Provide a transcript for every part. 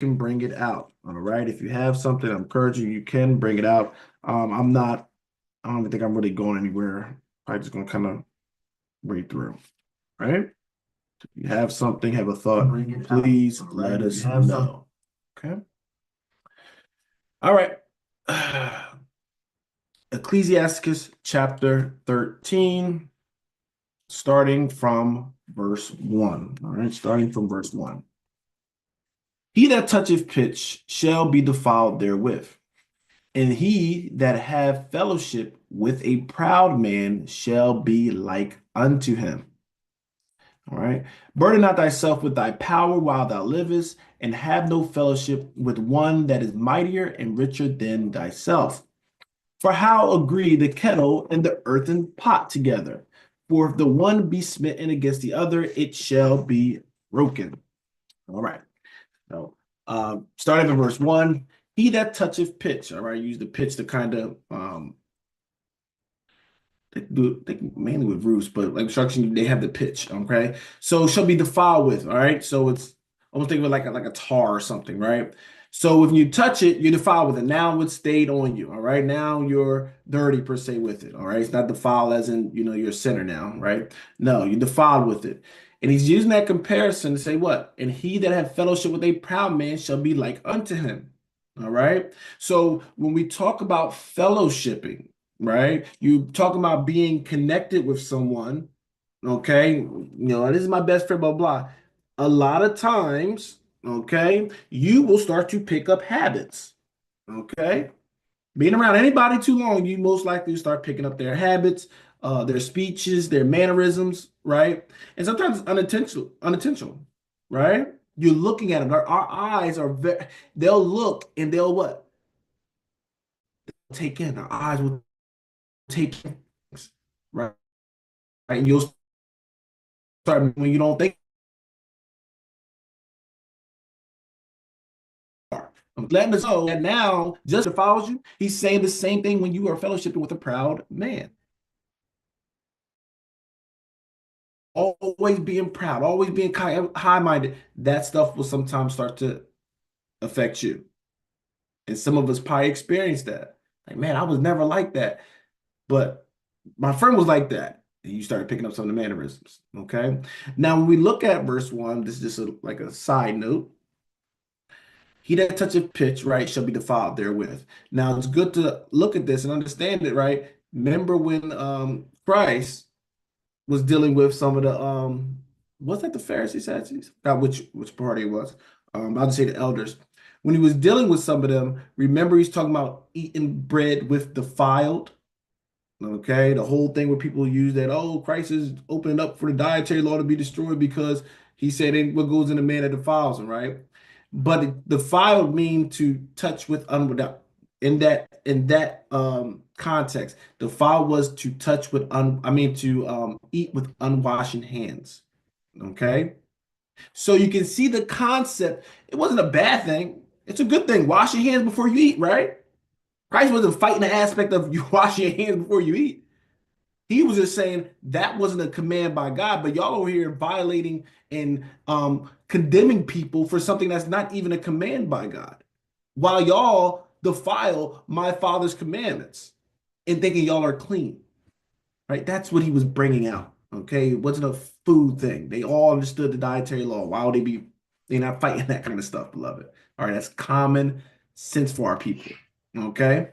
can bring it out. All right. If you have something, I'm encouraging you can bring it out. I don't think I'm really going anywhere. I'm just gonna kind of read through. Right? If you have something, have a thought, please let us know. Okay. All right. Ecclesiasticus chapter 13, starting from verse 1. All right, starting from verse 1. He that toucheth pitch shall be defiled therewith, and he that have fellowship with a proud man shall be like unto him. All right. Burden not thyself with thy power while thou livest, and have no fellowship with one that is mightier and richer than thyself. For how agree the kettle and the earthen pot together? For if the one be smitten against the other, it shall be broken. All right. So, starting in verse 1, he that toucheth pitch. All right. Use the pitch to kind of they mainly with roofs, but like construction, they have the pitch. Okay, so shall be defiled with. All right, so it's almost think of it like a tar or something, right? So if you touch it, you're defiled with it. Now it stayed on you. All right, now you're dirty per se with it. All right, it's not defiled as in you're a sinner now, right? No, you're defiled with it. And he's using that comparison to say what? And he that have fellowship with a proud man shall be like unto him. All right. So when we talk about fellowshipping, right? You talk about being connected with someone, okay? This is my best friend, blah, blah. A lot of times, okay, you will start to pick up habits, okay? Being around anybody too long, you most likely start picking up their habits, their speeches, their mannerisms, right? And sometimes unintentional, right? You're looking at it. Our eyes are they'll look and they'll what? Take in. Our eyes will take things, right? And you'll start when you don't think. I'm letting us know that now just follows you. He's saying the same thing when you are fellowshipping with a proud man. Always being proud, always being high-minded. That stuff will sometimes start to affect you. And some of us probably experienced that. Like, man, I was never like that. But my friend was like that. And you started picking up some of the mannerisms. Okay. Now, when we look at verse 1, this is just like a side note. He that toucheth pitch, right, shall be defiled therewith. Now, it's good to look at this and understand it, right? Remember when Christ was dealing with some of the was that the Pharisees, Sadducees? Forgot which party it was. I'll just say the elders. When he was dealing with some of them, remember he's talking about eating bread with defiled. Okay, the whole thing where people use that, oh, Christ is opening up for the dietary law to be destroyed because he said what goes in the man that defiles him, right? But defiled mean to touch with without in that context. Defiled was to touch with to eat with unwashing hands. Okay, so you can see the concept. It wasn't a bad thing. It's a good thing. Wash your hands before you eat, right? Christ wasn't fighting the aspect of you washing your hands before you eat. He was just saying that wasn't a command by God, but y'all over here violating and condemning people for something that's not even a command by God, while y'all defile my Father's commandments and thinking y'all are clean, right? That's what he was bringing out. Okay, it wasn't a food thing. They all understood the dietary law. Why would they're not fighting that kind of stuff, beloved? All right, that's common sense for our people. Okay.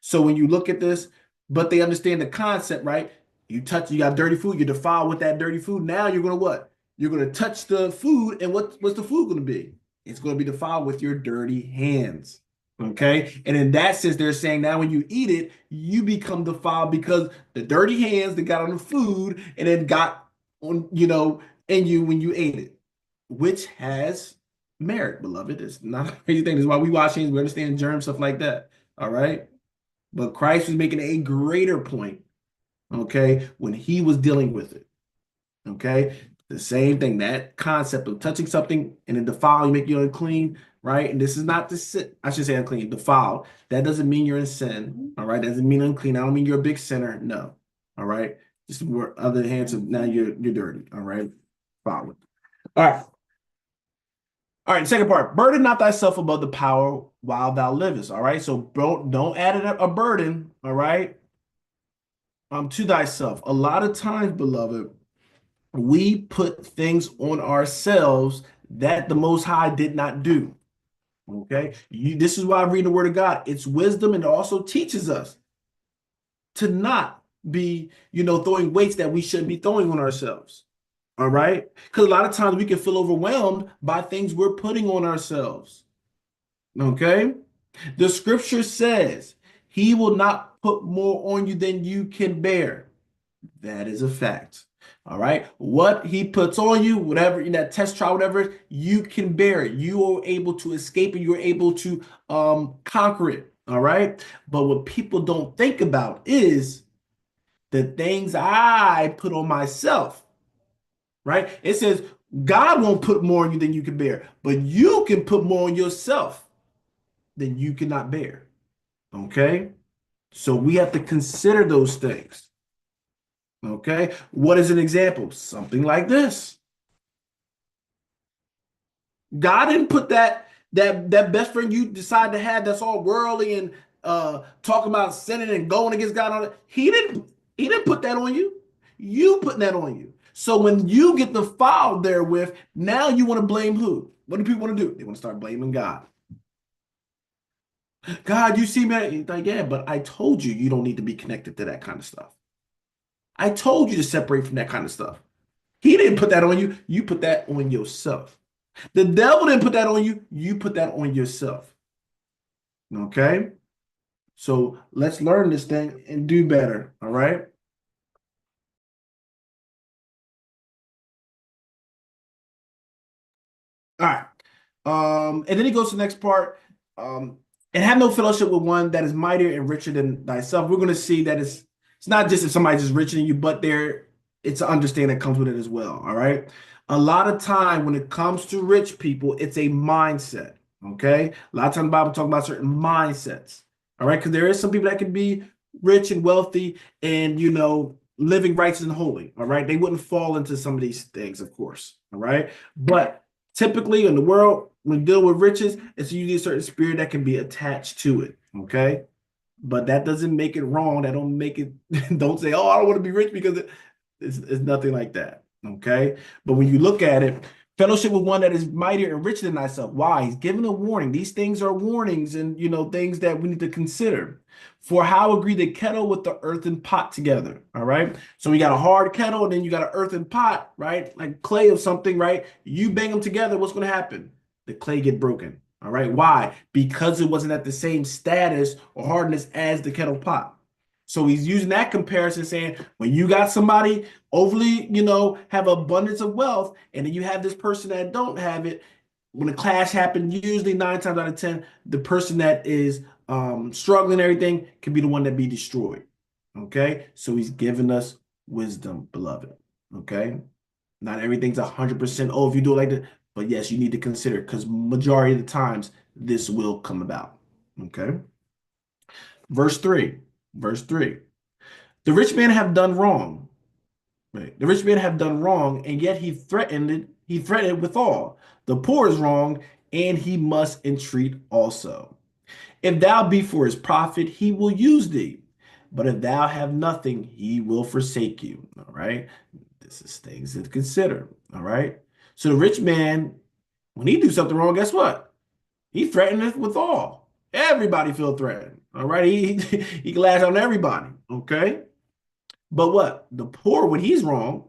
So when you look at this, but they understand the concept, right? You got dirty food, you defile with that dirty food. Now you're gonna what? You're gonna touch the food, and what's the food gonna be? It's gonna be defiled with your dirty hands. Okay. And in that sense, they're saying now when you eat it, you become defiled because the dirty hands that got on the food and then got on, in you when you ate it, which has merit, beloved. It's not a crazy thing. This is why we wash hands, we understand germs, stuff like that. All right. But Christ was making a greater point, okay, when he was dealing with it, okay? The same thing, that concept of touching something and then defile, you make you unclean, right? And this is not I should say unclean, defiled. That doesn't mean you're in sin, all right? That doesn't mean unclean. I don't mean you're a big sinner, no, all right? Just other hands of now you're dirty, all right? Follow it. All right. All right, second part. Burden not thyself above the power while thou livest. All right. So don't add a burden, all right, to thyself. A lot of times, beloved, we put things on ourselves that the Most High did not do. Okay. This is why I read the word of God. It's wisdom, and it also teaches us to not be, throwing weights that we shouldn't be throwing on ourselves. All right. Because a lot of times we can feel overwhelmed by things we're putting on ourselves. Okay. The scripture says he will not put more on you than you can bear. That is a fact. All right. What he puts on you, whatever in that test trial, whatever, you can bear it. You are able to escape it. You're able to conquer it. All right. But what people don't think about is the things I put on myself. Right. It says God won't put more on you than you can bear, but you can put more on yourself than you cannot bear. Okay. So we have to consider those things. Okay. What is an example? Something like this. God didn't put that best friend you decide to have that's all worldly and talking about sinning and going against God on it. He didn't put that on you. You putting that on you. So when you get the foul therewith, now you want to blame who? What do people want to do? They want to start blaming God. God, you see me? He's like, yeah, but I told you you don't need to be connected to that kind of stuff. I told you to separate from that kind of stuff. He didn't put that on you. You put that on yourself. The devil didn't put that on you. You put that on yourself. Okay? So let's learn this thing and do better. All right? All right. And then he goes to the next part. And have no fellowship with one that is mightier and richer than thyself. We're going to see that it's not just if somebody's just richer than you, but it's an understanding that comes with it as well. All right. A lot of time when it comes to rich people, it's a mindset. Okay. A lot of times the Bible talks about certain mindsets. All right. Because there is some people that can be rich and wealthy and living righteous and holy. All right. They wouldn't fall into some of these things, of course. All right. But typically in the world, when dealing with riches, it's usually a certain spirit that can be attached to it. Okay. But that doesn't make it wrong. That don't make it, don't say, oh, I don't want to be rich because it's nothing like that. Okay. But when you look at it, fellowship with one that is mightier and richer than thyself. Why? He's giving a warning. These things are warnings and things that we need to consider. For how agree the kettle with the earthen pot together. All right. So we got a hard kettle and then you got an earthen pot, right? Like clay or something, right? You bang them together, what's going to happen? The clay get broken. All right. Why? Because it wasn't at the same status or hardness as the kettle pot. So he's using that comparison, saying when you got somebody overly, have abundance of wealth, and then you have this person that don't have it, when a clash happens, usually 9 times out of 10, the person that is struggling and everything can be the one that be destroyed. Okay. So he's giving us wisdom, beloved. Okay. Not everything's 100%. Oh, if you do it like that, but yes, you need to consider because majority of the times this will come about. Okay. Verse 3. Verse 3. The rich man have done wrong. Right. The rich man have done wrong, and yet he threatened withal. The poor is wrong, and he must entreat also. If thou be for his profit, he will use thee. But if thou have nothing, he will forsake you. All right. This is things to consider. All right. So the rich man, when he do something wrong, guess what? He threatened it with all. Everybody feel threatened. All right. He can lash on everybody. Okay. But what? The poor, when he's wrong,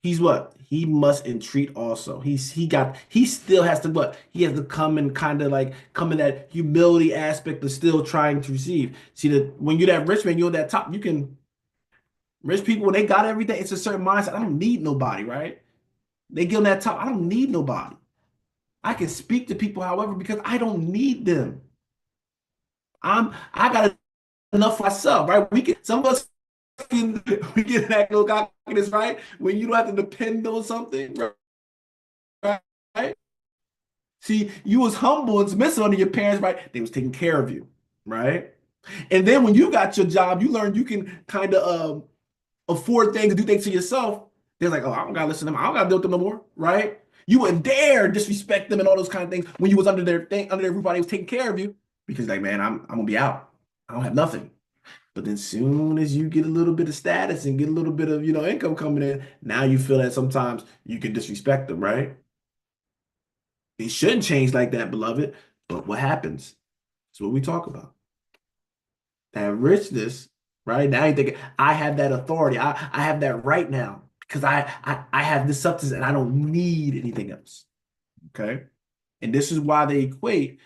he's what? He must entreat also. He still has to what? He has to come and kind of like come in that humility aspect of still trying to receive. See that when you're that rich man, you're on that top, you can rich people when they got everything, it's a certain mindset. I don't need nobody, right? They get on that top. I don't need nobody. I can speak to people, however, because I don't need them. I got enough for myself, right? Some of us can we get that little cockiness, right? When you don't have to depend on something, right? See, you was humble and submissive under your parents, right? They was taking care of you, right? And then when you got your job, you learned you can kind of afford things, do things to yourself. They're like, oh, I don't gotta listen to them. I don't gotta deal with them no more, right? You wouldn't dare disrespect them and all those kind of things when you was under their thing, under everybody was taking care of you. Because like, man, I'm gonna be out. I don't have nothing. But then soon as you get a little bit of status and get a little bit of, income coming in, now you feel that sometimes you can disrespect them, right? It shouldn't change like that, beloved. But what happens? That's what we talk about. That richness, right? Now you think I have that authority. I have that right now because I have this substance and I don't need anything else. Okay. And this is why they equate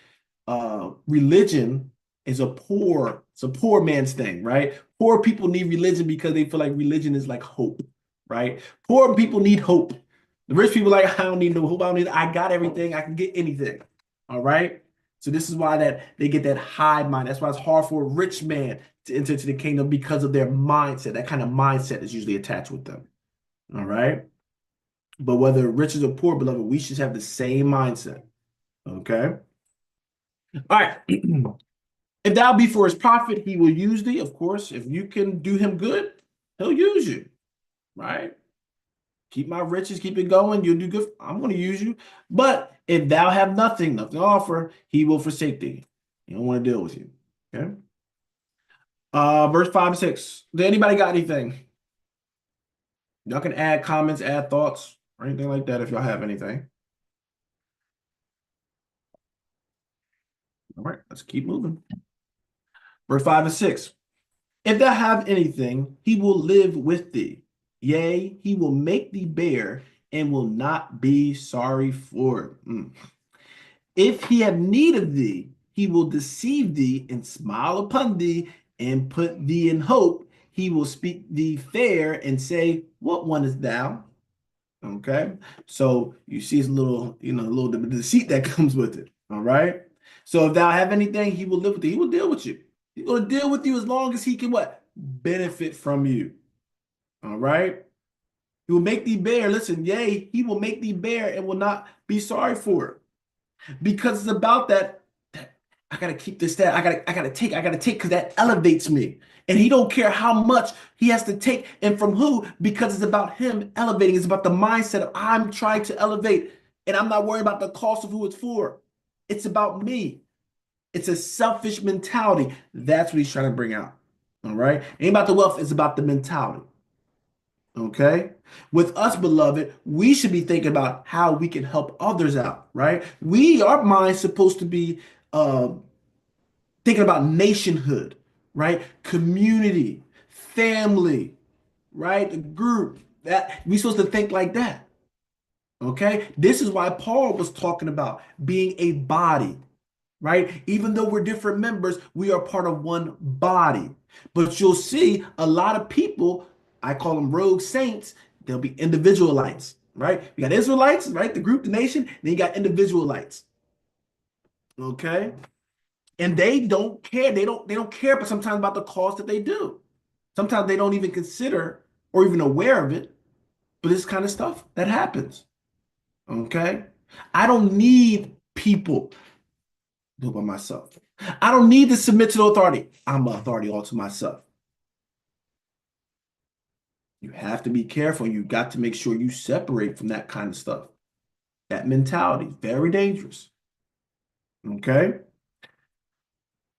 religion is it's a poor man's thing, right? Poor people need religion because they feel like religion is like hope, right? Poor people need hope. The rich people like, I don't need no hope. I got everything. I can get anything. All right. So this is why that they get that high mind. That's why it's hard for a rich man to enter into the kingdom because of their mindset. That kind of mindset is usually attached with them. All right. But whether rich or poor, beloved, we should have the same mindset. Okay. All right. If thou be for his profit, he will use thee. Of course, if you can do him good, he'll use you. Right? Keep my riches, keep it going. You'll do good. I'm going to use you. But if thou have nothing, nothing to offer, he will forsake thee. He don't want to deal with you. Okay. Verse 5 and 6. Did anybody got anything? Y'all can add comments, add thoughts, or anything like that if y'all have anything. All right, let's keep moving. Verse 5 and 6. If thou have anything, he will live with thee. Yea, he will make thee bear and will not be sorry for it. If he have need of thee, he will deceive thee and smile upon thee and put thee in hope. He will speak thee fair and say, what one is thou? Okay. So you see his little, a little bit of deceit that comes with it. All right. So if thou have anything, he will live with thee. He will deal with you. He's going to deal with you as long as he can what? Benefit from you. All right. He will make thee bear. Listen, yea, he will make thee bear and will not be sorry for it. Because it's about that I gotta keep this, that I gotta take, because that elevates me. And he don't care how much he has to take and from who, because it's about him elevating. It's about the mindset of I'm trying to elevate, and I'm not worried about the cost of who it's for. It's about me. It's a selfish mentality. That's what he's trying to bring out. All right. Ain't about the wealth, it's about the mentality. Okay. With us, beloved, we should be thinking about how we can help others out, right? Our mind's supposed to be uh, thinking about nationhood, right? Community, family, right? The group. That we supposed to think like that. Okay. This is why Paul was talking about being a body, right? Even though we're different members, we are part of one body. But you'll see a lot of people, I call them rogue saints, they'll be individualites, right? You got Israelites, right? The group, the nation, then you got individualites. Okay? And they don't care. They don't care, but sometimes about the cause that they do. Sometimes they don't even consider or even aware of it, but it's kind of stuff that happens. Okay? I don't need people do it by myself. I don't need to submit to the authority. I'm an authority all to myself. You have to be careful. You got to make sure you separate from that kind of stuff. That mentality, very dangerous. Okay.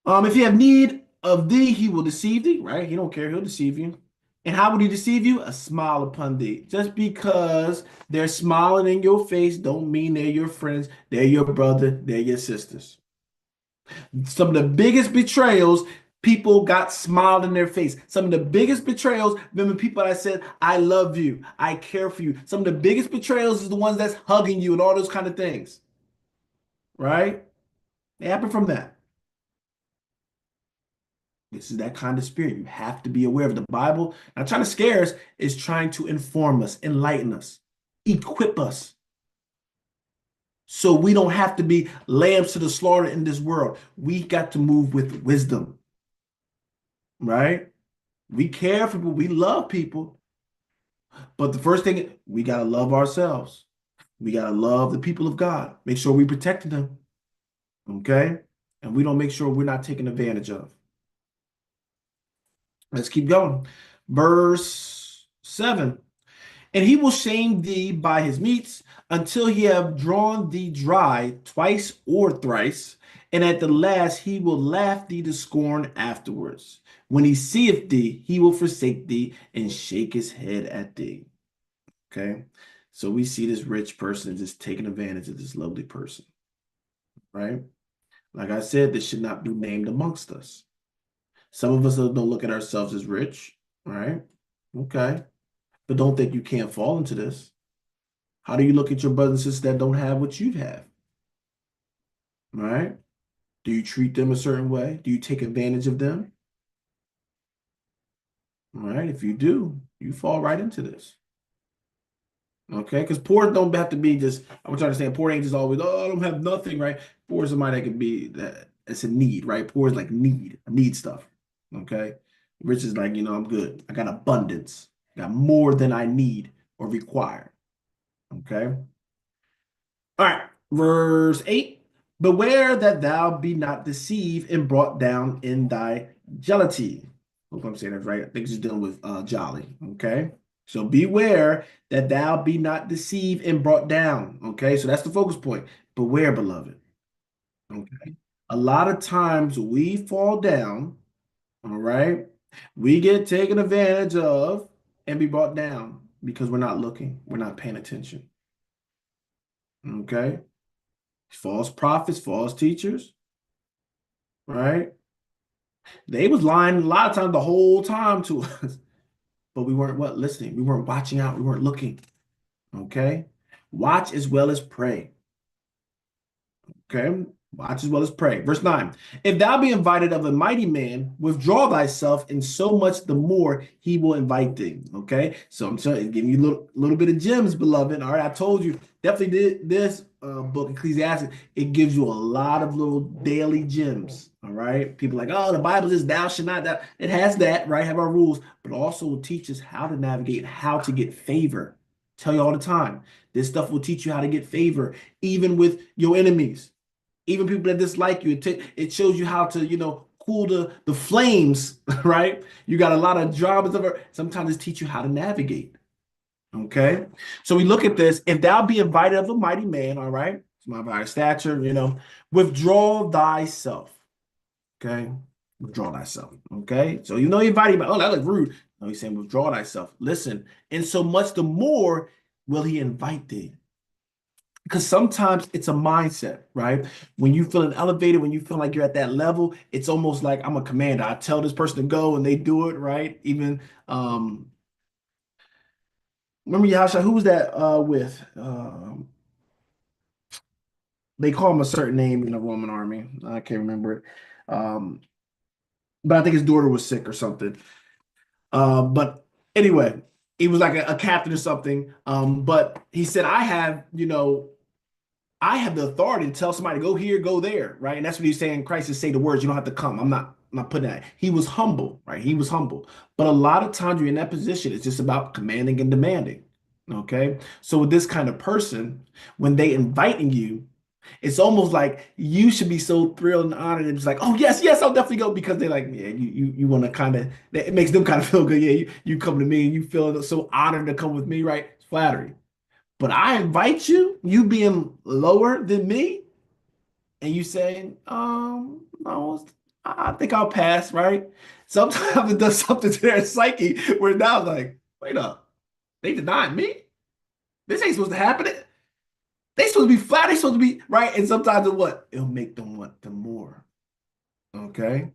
If you have need of thee, he will deceive thee, right? He don't care, he'll deceive you. And how would he deceive you? A smile upon thee. Just because they're smiling in your face don't mean they're your friends, they're your brother, they're your sisters. Some of the biggest betrayals, people got smiled in their face. Some of the biggest betrayals, remember people that said, I love you, I care for you. Some of the biggest betrayals is the ones that's hugging you and all those kind of things. Right? They happen from that. This is that kind of spirit. You have to be aware of the Bible. Not trying to scare us, is trying to inform us, enlighten us, equip us. So we don't have to be lambs to the slaughter in this world. We got to move with wisdom. Right? We care for people, we love people. But the first thing, we got to love ourselves. We got to love the people of God. Make sure we protect them. Okay? And we don't make sure we're not taken advantage of. Let's keep going. Verse 7. And he will shame thee by his meats until he have drawn thee dry twice or thrice. And at the last he will laugh thee to scorn afterwards. When he seeth thee, he will forsake thee and shake his head at thee. Okay. So we see this rich person just taking advantage of this lovely person, right? Like I said, this should not be named amongst us. Some of us don't look at ourselves as rich, right? Okay. But don't think you can't fall into this. How do you look at your brothers and sisters that don't have what you have? Right? Do you treat them a certain way? Do you take advantage of them? All right. If you do, you fall right into this. Okay. Because poor don't have to be just, I'm trying to understand, poor ain't just always, oh, I don't have nothing, right? Poor is somebody that could be that it's a need, right? Poor is like need, I need stuff. Okay. Rich is like, I'm good. I got abundance. I got more than I need or require. Okay. All right, verse 8. Beware that thou be not deceived and brought down in thy jealousy. Hope I'm saying that right. I think it's dealing with jolly. Okay. So beware that thou be not deceived and brought down. Okay. So that's the focus point. Beware, beloved. Okay. A lot of times we fall down. All right. We get taken advantage of and be brought down because we're not looking. We're not paying attention. Okay. False prophets, false teachers, right? They was lying a lot of times the whole time to us, but we weren't what listening. We weren't watching out. We weren't looking. Okay. Watch as well as pray. Okay. Watch as well as pray. Verse 9. If thou be invited of a mighty man, withdraw thyself, and so much the more he will invite thee. Okay. So I'm giving you a little bit of gems, beloved. All right. I told you, definitely did this book, Ecclesiasticus. It gives you a lot of little daily gems. All right. People like, oh, the Bible says thou should not. That it has that, right? Have our rules, but also will teach us how to navigate, how to get favor. Tell you all the time. This stuff will teach you how to get favor, even with your enemies, even people that dislike you. It shows you how to, cool the flames, right? You got a lot of dramas of it. Sometimes it teach you how to navigate. Okay. So we look at this. If thou be invited of a mighty man, all right, my by stature, withdraw thyself. Okay. Withdraw thyself. Okay. So you invite him, oh, that looks rude. No, he's saying withdraw thyself. Listen, and so much the more will he invite thee. Because sometimes it's a mindset, right? When you feeling elevated, when you feel like you're at that level, it's almost like I'm a commander. I tell this person to go and they do it, right? Even remember Yasha, who was that with? They call him a certain name in the Roman army. I can't remember it. But I think his daughter was sick or something. But anyway, he was like a captain or something. But he said, I have the authority to tell somebody to go here, go there, right? And that's what he's saying. Christ is say the words, you don't have to come. I'm not putting that. He was humble, right? He was humble. But a lot of times you're in that position, it's just about commanding and demanding. Okay. So with this kind of person, when they inviting you, it's almost like you should be so thrilled and honored and just like, oh yes, yes, I'll definitely go because they're like, yeah, you want to kind of it makes them kind of feel good. Yeah, you come to me and you feel so honored to come with me, right? It's flattery. But I invite you, you being lower than me, and you saying, no, I think I'll pass, right? Sometimes it does something to their psyche where now like, wait up, they denied me. This ain't supposed to happen. They supposed to be flat. They supposed to be right. And sometimes it what? It'll make them want them more. Okay.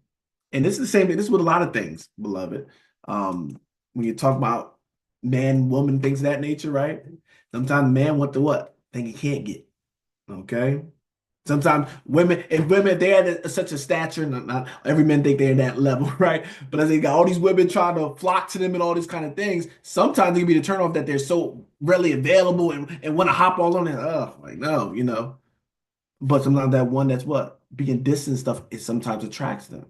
And this is the same thing. This is with a lot of things, beloved. When you talk about man, woman, things of that nature, right? Sometimes man want the what? Thing he can't get. Okay. Sometimes women, if they're at such a stature, not every man think they're at that level, right? But as they got all these women trying to flock to them and all these kind of things, sometimes it can be the turn off that they're so readily available and want to hop all on it. Oh, like no. But sometimes that one that's what? Being distant stuff, it sometimes attracts them.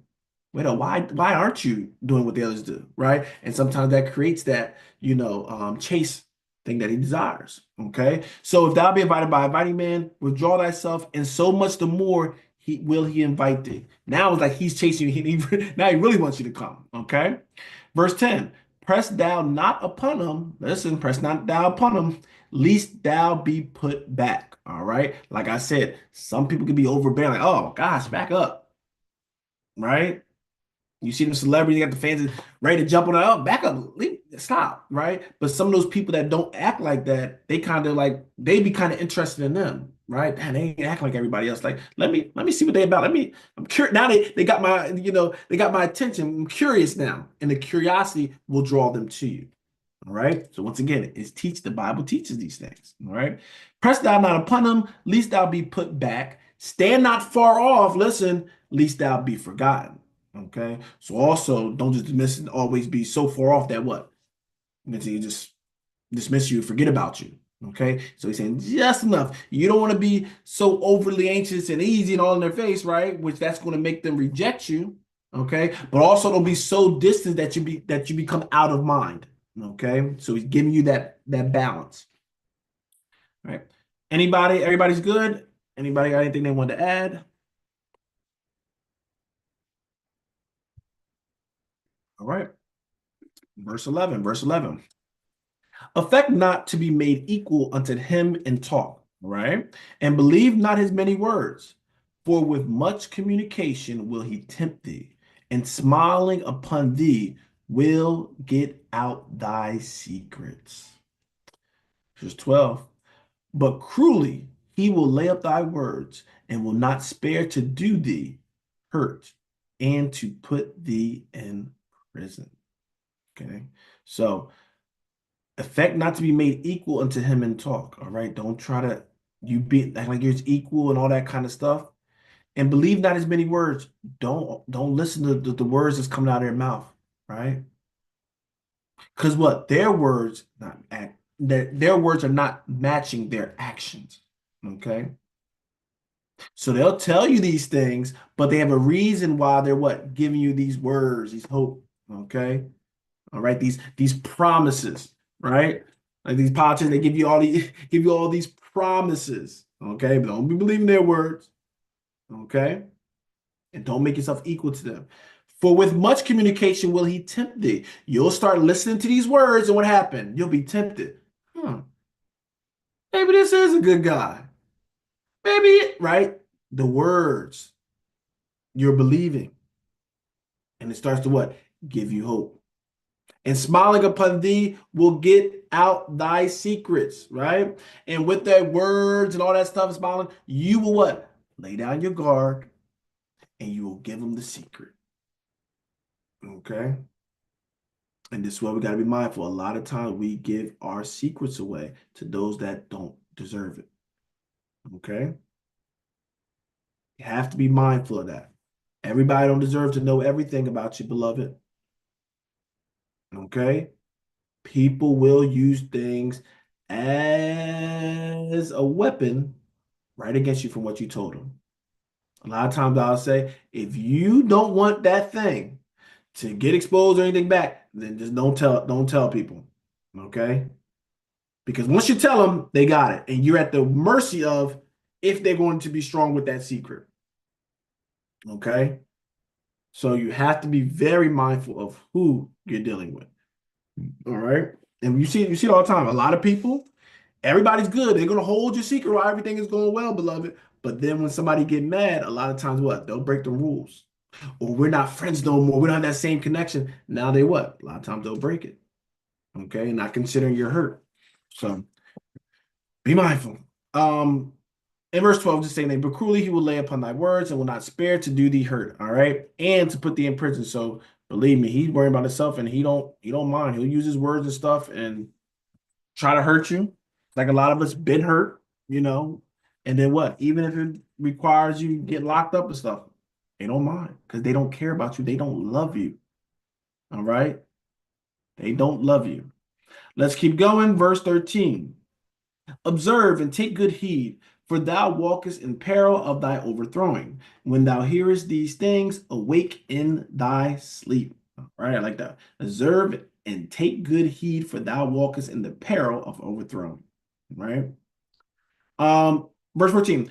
Wait, why aren't you doing what the others do? Right? And sometimes that creates that, chase thing that he desires. Okay. So if thou be invited by a inviting man, withdraw thyself, and so much the more he invite thee. Now it's like he's chasing you. Now he really wants you to come. Okay. Verse 10. Press thou not upon them. Listen, press not thou upon them, lest thou be put back. All right. Like I said, some people can be overbearing, like, oh gosh, back up. Right. You see them celebrities, you got the fans ready to jump on it. Oh, back up, leave, stop, right? But some of those people that don't act like that, they kind of like they be kind of interested in them, right? And they ain't act like everybody else. Like, let me see what they about. I'm curious now. They got my, they got my attention. I'm curious now, and the curiosity will draw them to you. All right. So once again, it's teach the Bible teaches these things. All right. Press thou not upon them, lest thou be put back. Stand not far off. Listen, lest thou be forgotten. Okay. So also don't just dismiss and always be so far off that what? You just dismiss you, forget about you. Okay. So he's saying just enough. You don't want to be so overly anxious and easy and all in their face, right? Which that's going to make them reject you. Okay. But also don't be so distant that you become out of mind. Okay. So he's giving you that balance. All right. Everybody's good? Anybody got anything they want to add? All right. Verse 11. Verse 11. Affect not to be made equal unto him in talk, right? And believe not his many words, for with much communication will he tempt thee, and smiling upon thee will get out thy secrets. Verse 12. But cruelly he will lay up thy words, and will not spare to do thee hurt, and to put thee in prison. Okay. So affect not to be made equal unto him in talk. All right. Don't try to you be act like you're equal and all that kind of stuff. And believe not as many words. Don't listen to the words that's coming out of their mouth, right? Because what their words not act their words are not matching their actions. Okay. So they'll tell you these things, but they have a reason why they're what giving you these words, these hope. Okay. All right, these promises, right? Like these politicians, they give you all these promises. Okay, but don't be believing their words. Okay, and don't make yourself equal to them. For with much communication will he tempt thee. You'll start listening to these words, and what happened? You'll be tempted. Hmm, maybe this is a good guy. Maybe, right? The words you're believing, and it starts to what? Give you hope. And smiling upon thee will get out thy secrets, right? And with their words and all that stuff, smiling, you will what? Lay down your guard and you will give them the secret. Okay. And this is what we got to be mindful. A lot of times we give our secrets away to those that don't deserve it. Okay. You have to be mindful of that. Everybody don't deserve to know everything about you, beloved. Okay. People will use things as a weapon right against you from what you told them. A lot of times I'll say, if you don't want that thing to get exposed or anything back, then just don't tell people. Okay? Because once you tell them, they got it. And you're at the mercy of if they're going to be strong with that secret. Okay? So you have to be very mindful of who you're dealing with. All right. And you see it all the time. A lot of people, everybody's good. They're gonna hold your secret while everything is going well, beloved. But then when somebody get mad, a lot of times what? They'll break the rules. Or we're not friends no more. We don't have that same connection. Now they what? A lot of times they'll break it. Okay. Not considering you're hurt. So be mindful. In verse 12, just saying, but cruelly he will lay upon thy words and will not spare to do thee hurt. All right. And to put thee in prison. So believe me, he's worrying about himself and he don't mind. He'll use his words and stuff and try to hurt you. Like a lot of us been hurt. And then what? Even if it requires you get locked up and stuff, they don't mind because they don't care about you. They don't love you. All right. They don't love you. Let's keep going. Verse 13. Observe and take good heed, for thou walkest in peril of thy overthrowing. When thou hearest these things, awake in thy sleep. All right, I like that. Observe and take good heed, for thou walkest in the peril of overthrowing. Right? Verse 14.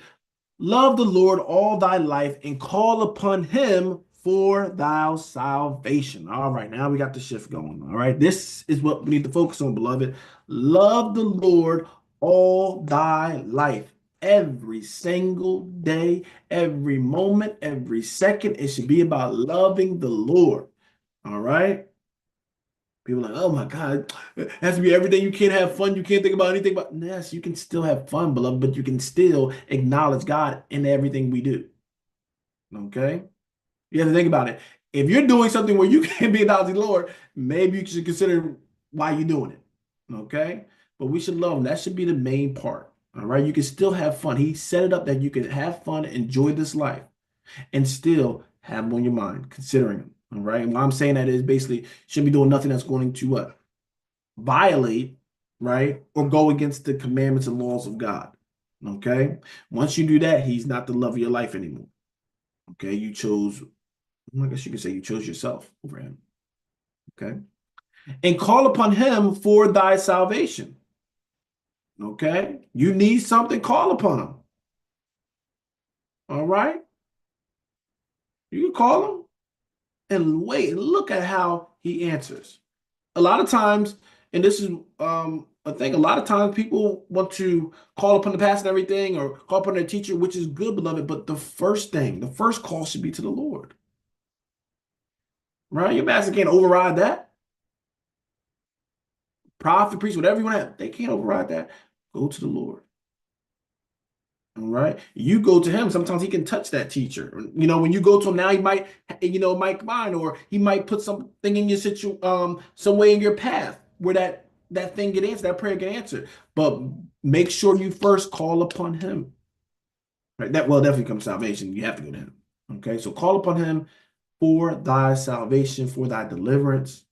Love the Lord all thy life and call upon him for thy salvation. All right, now we got the shift going. All right, this is what we need to focus on, beloved. Love the Lord all thy life. Every single day, every moment, every second, it should be about loving the Lord. All right. People are like, oh my God, it has to be everything. You can't have fun. You can't think about anything. But yes, you can still have fun, beloved, but you can still acknowledge God in everything we do. Okay. You have to think about it. If you're doing something where you can't be acknowledging the Lord, maybe you should consider why you're doing it. Okay. But we should love him. That should be the main part. All right. You can still have fun. He set it up that you can have fun, enjoy this life, and still have him on your mind, considering him. All right. And why I'm saying that is basically shouldn't be doing nothing that's going to what? Violate, right? Or go against the commandments and laws of God. Okay. Once you do that, he's not the love of your life anymore. Okay. You chose, I guess you could say you chose yourself over him. Okay. And call upon him for thy salvation. Okay. You need something, call upon him. All right. You can call him and wait and look at how he answers. A lot of times, and this is I think a lot of times people want to call upon the pastor and everything or call upon their teacher, which is good, beloved. But the first thing, the first call should be to the Lord. Right? Your master can't override that. Prophet, priest, whatever you want to have, they can't override that. Go to the Lord. All right. You go to him. Sometimes he can touch that teacher. You know, when you go to him now, he might, might mind, or he might put something in your some way in your path where that thing get answered, that prayer get answered. But make sure you first call upon him. Right. That will definitely come salvation. You have to go to him. Okay. So call upon him for thy salvation, for thy deliverance.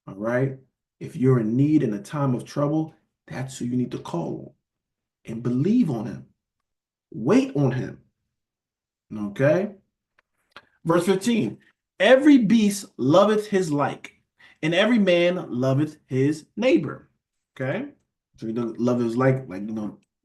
All right. If you're in need in a time of trouble, that's who you need to call on and believe on him. Wait on him. Okay. Verse 15. Every beast loveth his like, and every man loveth his neighbor. Okay. So you don't love his like,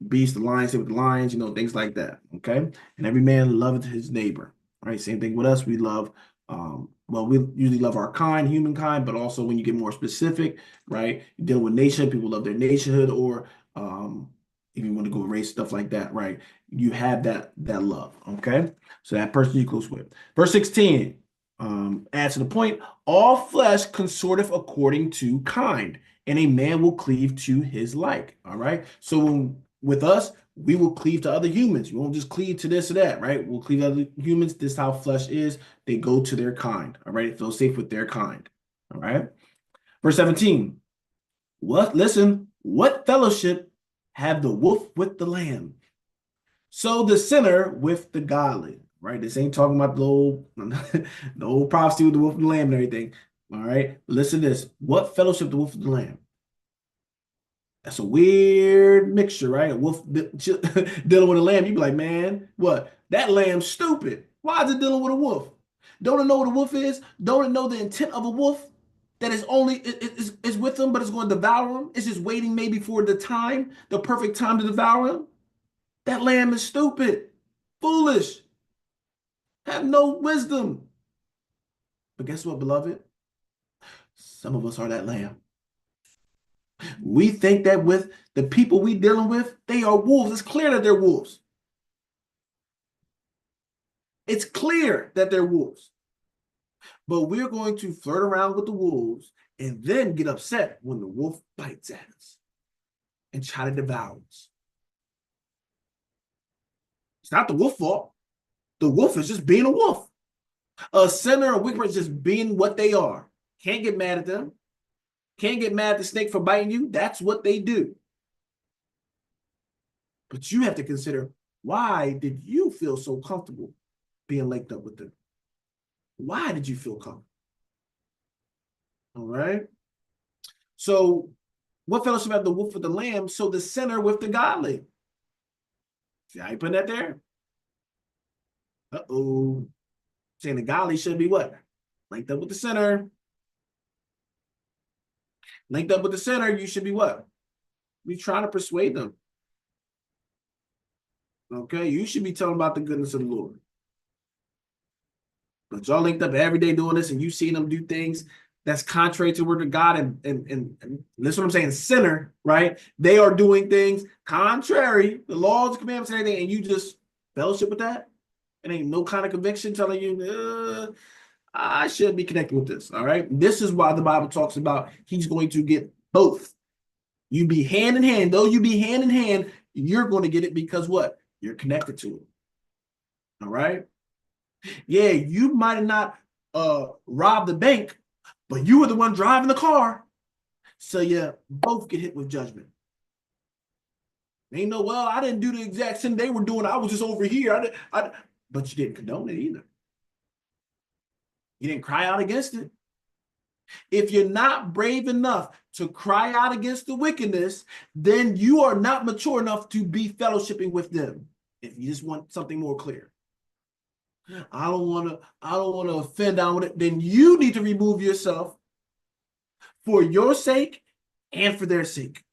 beast, the lions, with the lions, things like that. Okay. And every man loveth his neighbor. Right. Same thing with us. We love, well, we usually love our kind, humankind, but also when you get more specific, right? You deal with nation, people love their nationhood, or if you want to go race, stuff like that, right? You have that love. Okay. So that person you close with. Verse 16, adds to the point, all flesh consorteth according to kind, and a man will cleave to his like. All right. So with us, we will cleave to other humans. We won't just cleave to this or that, right? We'll cleave to other humans. This is how flesh is. They go to their kind. All right. It feels safe with their kind. All right. Verse 17. What fellowship have the wolf with the lamb? So the sinner with the godly, right? This ain't talking about the old, the old prophecy with the wolf and the lamb and everything. All right. Listen to this. What fellowship the wolf with the lamb? That's a weird mixture, right? A wolf dealing with a lamb. You be like, man, what? That lamb's stupid. Why is it dealing with a wolf? Don't it know what a wolf is? Don't it know the intent of a wolf? That is only is with him, but it's going to devour him. It's just waiting maybe for the perfect time to devour him. That lamb is stupid, foolish, have no wisdom. But guess what, beloved? Some of us are that lamb. We think that with the people we dealing with, they are wolves. It's clear that they're wolves. It's clear that they're wolves. But we're going to flirt around with the wolves and then get upset when the wolf bites at us and try to devour us. It's not the wolf's fault. The wolf is just being a wolf. A sinner, a wicked person, just being what they are. Can't get mad at them. Can't get mad at the snake for biting you. That's what they do. But you have to consider, why did you feel so comfortable being linked up with them? Why did you feel comfortable? All right. So what fellowship have the wolf with the lamb? So the sinner with the godly. See how you put that there? Uh-oh. Saying the godly should be what? Linked up with the sinner. Linked up with the sinner, you should be what? Be trying to persuade them. Okay, you should be telling about the goodness of the Lord. But y'all linked up every day doing this, and you seen them do things that's contrary to the word of God, and listen what I'm saying, sinner, right? They are doing things contrary, the laws, commandments, and everything, and you just fellowship with that. It ain't no kind of conviction telling you, I should be connected with this. All right. This is why the Bible talks about he's going to get both. You be hand in hand, though you be hand in hand, you're going to get it because what? You're connected to it. All right. Yeah, you might have not robbed the bank, but you were the one driving the car. So yeah, both get hit with judgment. Ain't no, well, I didn't do the exact sin they were doing. I was just over here. But you didn't condone it either. You didn't cry out against it. If you're not brave enough to cry out against the wickedness, then you are not mature enough to be fellowshipping with them. If you just want something more clear. I don't want to offend down with it. Then you need to remove yourself for your sake and for their sake.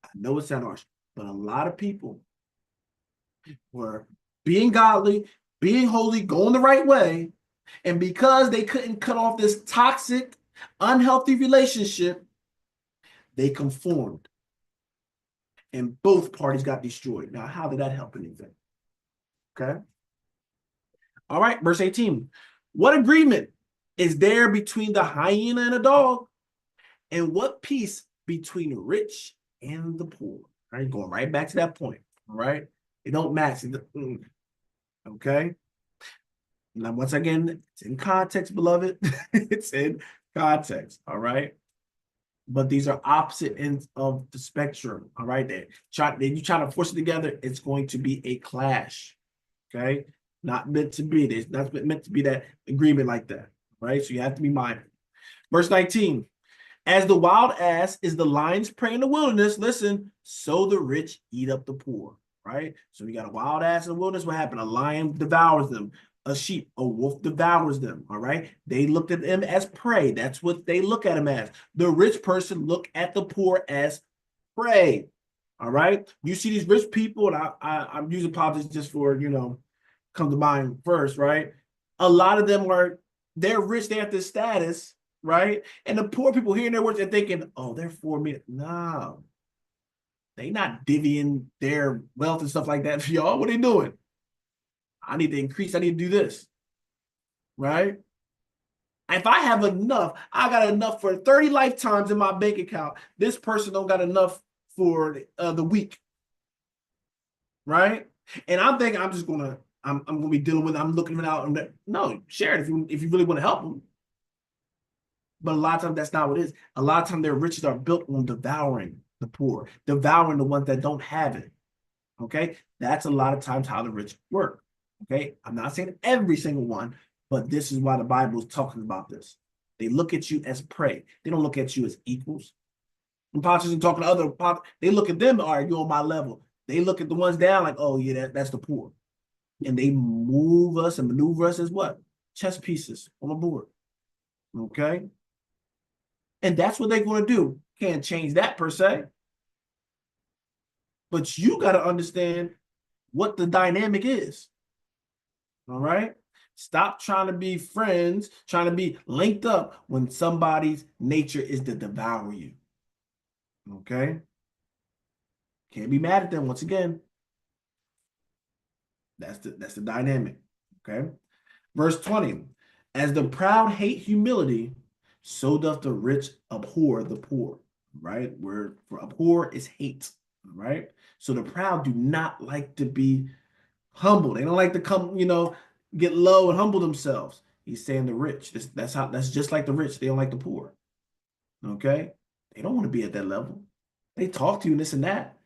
I know it sounds harsh, but a lot of people were being godly, being holy, going the right way, and because they couldn't cut off this toxic, unhealthy relationship, they conformed. And both parties got destroyed. Now, how did that help anything? Okay. All right, verse 18. What agreement is there between the hyena and a dog? And what peace between the rich and the poor? All right, going right back to that point. All right. It don't match. Okay. Now, once again, it's in context, beloved. It's in context. All right. But these are opposite ends of the spectrum. All right. You try to force it together, it's going to be a clash. Okay. Not meant to be. There's not meant to be that agreement like that. Right. So you have to be mindful. Verse 19. As the wild ass is the lion's prey in the wilderness, listen, so the rich eat up the poor. Right. So we got a wild ass in the wilderness. What happened? A lion devours them. A sheep, a wolf devours them. All right. They looked at them as prey. That's what they look at them as. The rich person look at the poor as prey. All right. You see these rich people, and I'm using politics just for, come to mind first, right? A lot of them they're rich, they have this status, right? And the poor people hearing their words and thinking, oh, they're for me. No, they not divvying their wealth and stuff like that for y'all. What are they doing? I need to increase. I need to do this, right? If I have enough, I got enough for 30 lifetimes in my bank account. This person don't got enough for the week, right? And I'm thinking I'm gonna be dealing with it. I'm looking it out. And no, share it if you really want to help them. But a lot of times that's not what it is. A lot of times their riches are built on devouring the poor, devouring the ones that don't have it. Okay, that's a lot of times how the rich work. Okay, I'm not saying every single one, but this is why the Bible is talking about this. They look at you as prey. They don't look at you as equals. When politicians talking to other, they look at them, all right, you're on my level. They look at the ones down like, oh yeah, that's the poor. And they move us and maneuver us as what? Chess pieces on a board. Okay? And that's what they're going to do. Can't change that per se. But you got to understand what the dynamic is. All right? Stop trying to be friends, trying to be linked up when somebody's nature is to devour you. Okay? Can't be mad at them once again. That's the dynamic. Okay? Verse 20. As the proud hate humility, so doth the rich abhor the poor. Right? Where for abhor is hate. Right? So the proud do not like to be humble. They don't like to come, get low and humble themselves. He's saying the rich. That's just like the rich. They don't like the poor. Okay? They don't want to be at that level. They talk to you and this and that.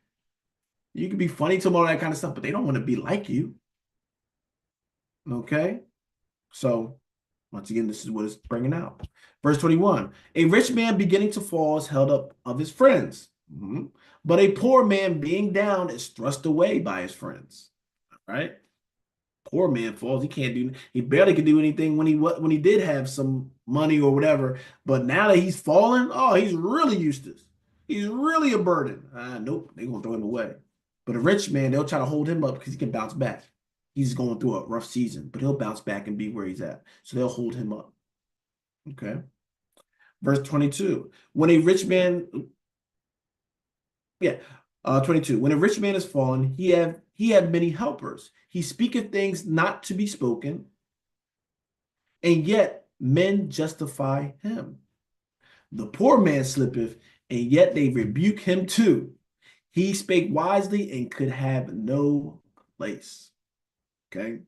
You can be funny to them, all that kind of stuff, but they don't want to be like you. Okay? So, once again, this is what it's bringing out. Verse 21, a rich man beginning to fall is held up of his friends, but a poor man being down is thrust away by his friends. All right? Poor man falls. He barely could do anything when he did have some money or whatever. But now that he's fallen, oh, he's really useless. He's really a burden. Nope, they're going to throw him away. But a rich man, they'll try to hold him up because he can bounce back. he's going through a rough season, but he'll bounce back and be where he's at. So they'll hold him up. Okay. Verse 22. When a rich man, yeah, 22. When a rich man is fallen, he have many helpers. He speaketh things not to be spoken, and yet men justify him. The poor man slippeth, and yet they rebuke him too. He spake wisely and could have no place. Okay.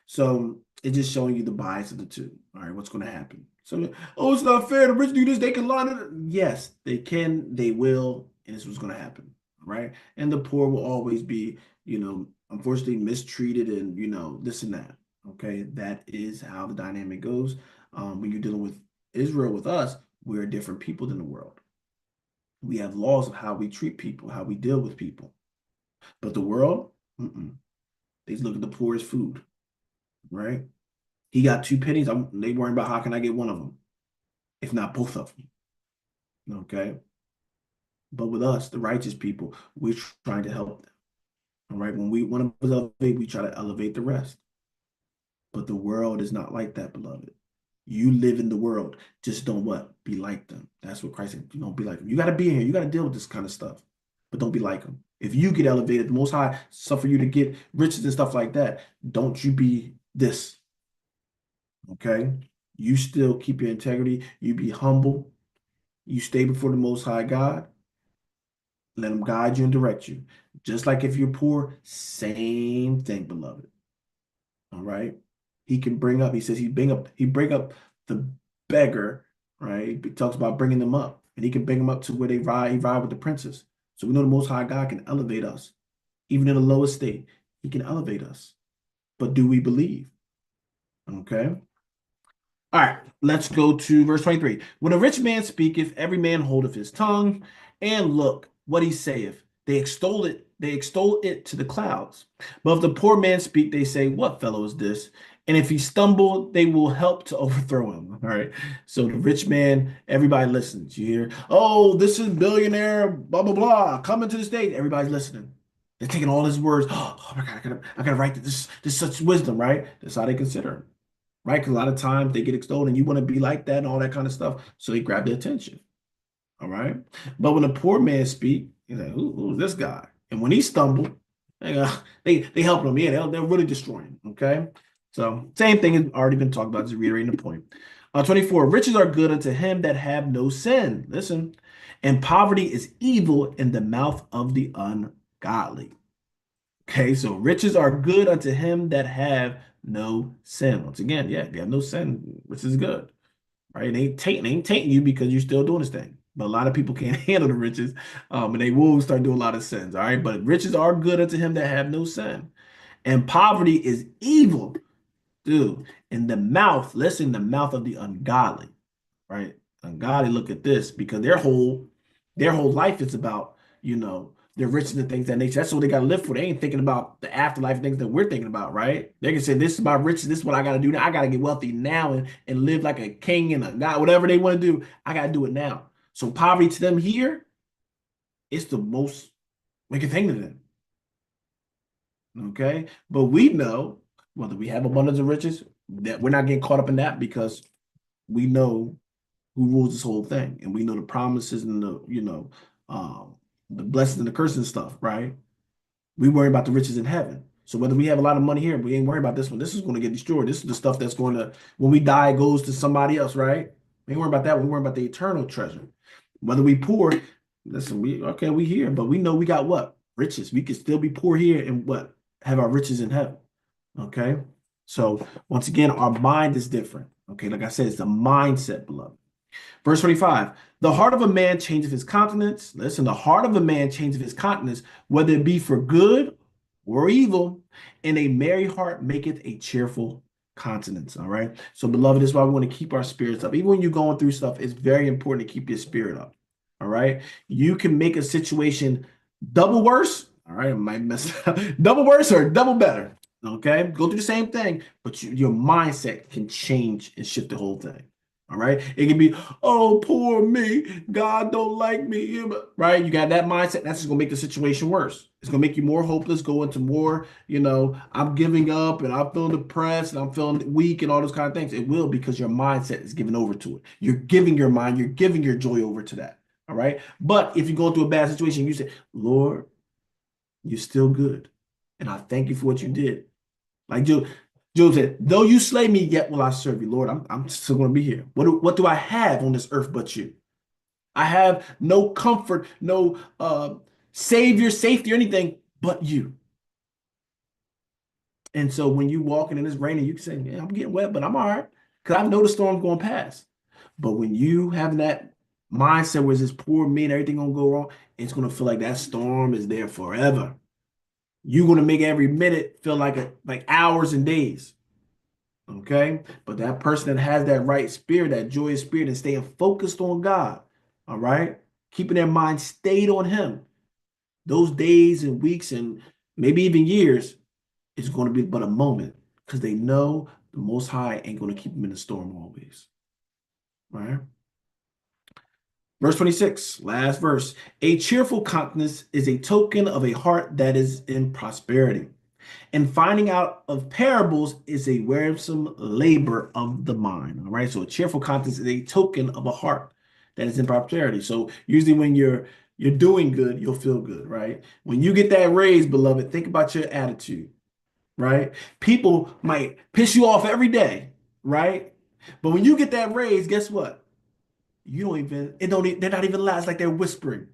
So it's just showing you the bias of the two. All right, what's going to happen? So, oh, it's not fair. The rich do this, they can line it. Yes, they can, they will, and this is what's going to happen. All right. And the poor will always be, unfortunately mistreated and, this and that. Okay. That is how the dynamic goes. When you're dealing with Israel, with us, we're different people than the world. We have laws of how we treat people, how we deal with people. But the world, they look at the poor as food, right? He got 2 pennies. They worrying about how can I get one of them, if not both of them. Okay. But with us, the righteous people, we're trying to help them. All right. When one of us elevate, we try to elevate the rest. But the world is not like that, beloved. You live in the world. Just don't what? Be like them. That's what Christ said. You don't be like them. You got to be in here. You got to deal with this kind of stuff. But don't be like them. If you get elevated, the Most High suffer you to get riches and stuff like that. Don't you be this. Okay? You still keep your integrity. You be humble. You stay before the Most High God. Let him guide you and direct you. Just like if you're poor, same thing, beloved. All right. He can bring up, he says he bring up the beggar, right? He talks about bringing them up, and he can bring them up to where he ride with the princes. So we know the Most High God can elevate us. Even in the lowest state, he can elevate us. But do we believe? Okay. All right, let's go to verse 23. When a rich man speaketh, every man holdeth his tongue, and look what he saith. They extol it to the clouds. But if the poor man speak, they say, what fellow is this? And if he stumble, they will help to overthrow him. All right. So the rich man, everybody listens. You hear, oh, this is billionaire, blah, blah, blah, coming to the stage. Everybody's listening. They're taking all his words. Oh my God, I gotta write this such wisdom, right? That's how they consider him, right? Because a lot of times they get extolled and you want to be like that and all that kind of stuff. So they grab their attention. All right. But when a poor man speak, he's like, who's this guy? And when he stumbled, they help him. Yeah, they're really destroying him. Okay. So same thing has already been talked about, just reiterating the point. 24, riches are good unto him that have no sin. Listen, and poverty is evil in the mouth of the ungodly. Okay, so riches are good unto him that have no sin. Once again, yeah, if you have no sin, which is good, right? It ain't tainting you because you're still doing this thing. But a lot of people can't handle the riches, and they will start doing a lot of sins. All right, but riches are good unto him that have no sin, and poverty is evil, dude. In the mouth, listen, the mouth of the ungodly, right? Ungodly look at this because their whole life is about, their riches and things of that nature. That's what they got to live for. They ain't thinking about the afterlife things that we're thinking about, right? They can say, this is my riches. This is what I got to do now. I got to get wealthy now and live like a king and a god, whatever they want to do. I got to do it now. So poverty to them here is the most wicked thing to them. Okay. But we know whether we have abundance of riches, that we're not getting caught up in that because we know who rules this whole thing. And we know the promises and the blessings and the curses and stuff, right? We worry about the riches in heaven. So whether we have a lot of money here, we ain't worried about this one. This is going to get destroyed. This is the stuff that's going to, when we die, it goes to somebody else, right? We ain't worried about that. We worry about the eternal treasure. Whether we poor, listen, we here, but we know we got what? Riches. We can still be poor here and what? Have our riches in heaven. Okay. So once again, our mind is different. Okay. Like I said, it's a mindset, beloved. Verse 25, the heart of a man changeth his countenance. Listen, the heart of a man changeth his countenance, whether it be for good or evil, and a merry heart maketh a cheerful countenance. All right. So, beloved, this is why we want to keep our spirits up. Even when you're going through stuff, it's very important to keep your spirit up. All right. You can make a situation double worse. All right. I might mess it up. Double worse or double better. Okay. Go through the same thing, but your mindset can change and shift the whole thing. All right. It can be, oh, poor me. God don't like me. Right. You got that mindset. That's just going to make the situation worse. It's going to make you more hopeless, go into more, I'm giving up and I'm feeling depressed and I'm feeling weak and all those kind of things. It will because your mindset is given over to it. You're giving your mind, you're giving your joy over to that. All right. But if you're going through a bad situation, you say, Lord, you're still good. And I thank you for what you did. Like Job said, though you slay me, yet will I serve you. Lord, I'm still going to be here. What do I have on this earth but you? I have no comfort, no savior, safety, or anything but you. And so when you walking in this rain and you can say, yeah, I'm getting wet, but I'm all right. Because I know the storm's going past. But when you have that mindset where it's this poor me and everything gonna go wrong, it's gonna feel like that storm is there forever. You're gonna make every minute feel like hours and days. Okay. But that person that has that right spirit, that joyous spirit, and staying focused on God, all right, keeping their mind stayed on Him, those days and weeks and maybe even years is going to be but a moment because they know the Most High ain't going to keep them in the storm always. All right. Verse 26, last verse. A cheerful countenance is a token of a heart that is in prosperity. And finding out of parables is a wearisome labor of the mind. All right. So a cheerful countenance is a token of a heart that is in prosperity. So usually when you're doing good, you'll feel good, right? When you get that raise, beloved, think about your attitude, right? People might piss you off every day, right? But when you get that raise, guess what? You don't even, it don't, they're not even loud. It's like they're whispering,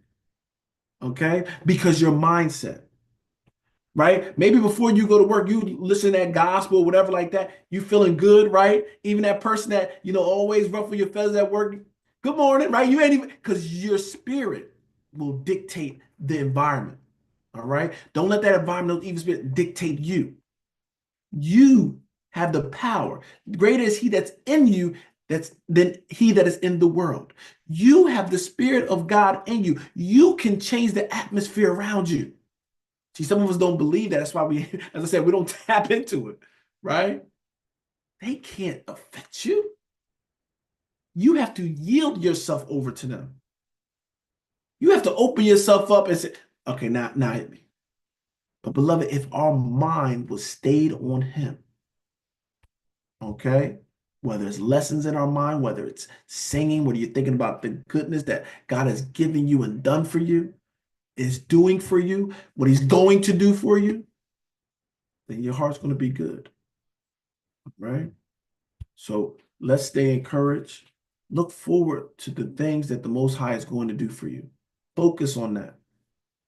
okay? Because your mindset, right? Maybe before you go to work, you listen to that gospel or whatever like that. You feeling good, right? Even that person that, always ruffle your feathers at work. Good morning, right? You ain't even, because your spirit will dictate the environment, all right? Don't let that environment, evil spirit dictate you. You have the power. Greater is he that's in you than he that is in the world. You have the spirit of God in you. You can change the atmosphere around you. See, some of us don't believe that. That's why we, as I said, we don't tap into it, right? They can't affect you. You have to yield yourself over to them. You have to open yourself up and say, okay, now hit me. But beloved, if our mind was stayed on him, okay? Whether it's lessons in our mind, whether it's singing, whether you're thinking about the goodness that God has given you and done for you, is doing for you, what he's going to do for you, then your heart's going to be good, right? So let's stay encouraged. Look forward to the things that the Most High is going to do for you. Focus on that.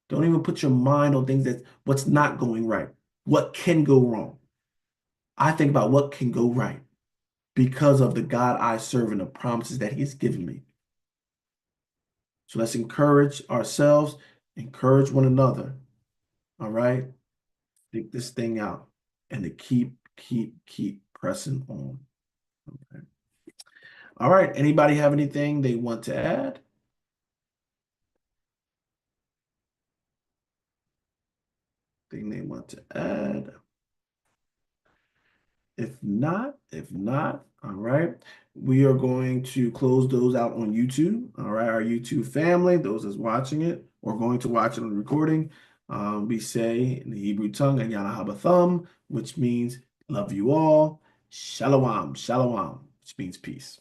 Don't even put your mind on things that what's not going right, what can go wrong. I think about what can go right because of the God I serve and the promises that he has given me. So let's encourage ourselves, encourage one another. All right. Stick this thing out and to keep pressing on. Okay. All right. Anybody have anything they want to add? Thing they want to add? If not, all right. We are going to close those out on YouTube. All right, our YouTube family, those that's watching it or going to watch it on the recording. We say in the Hebrew tongue, Anyana Habatham, which means love you all. Shalom, shalom, which means peace.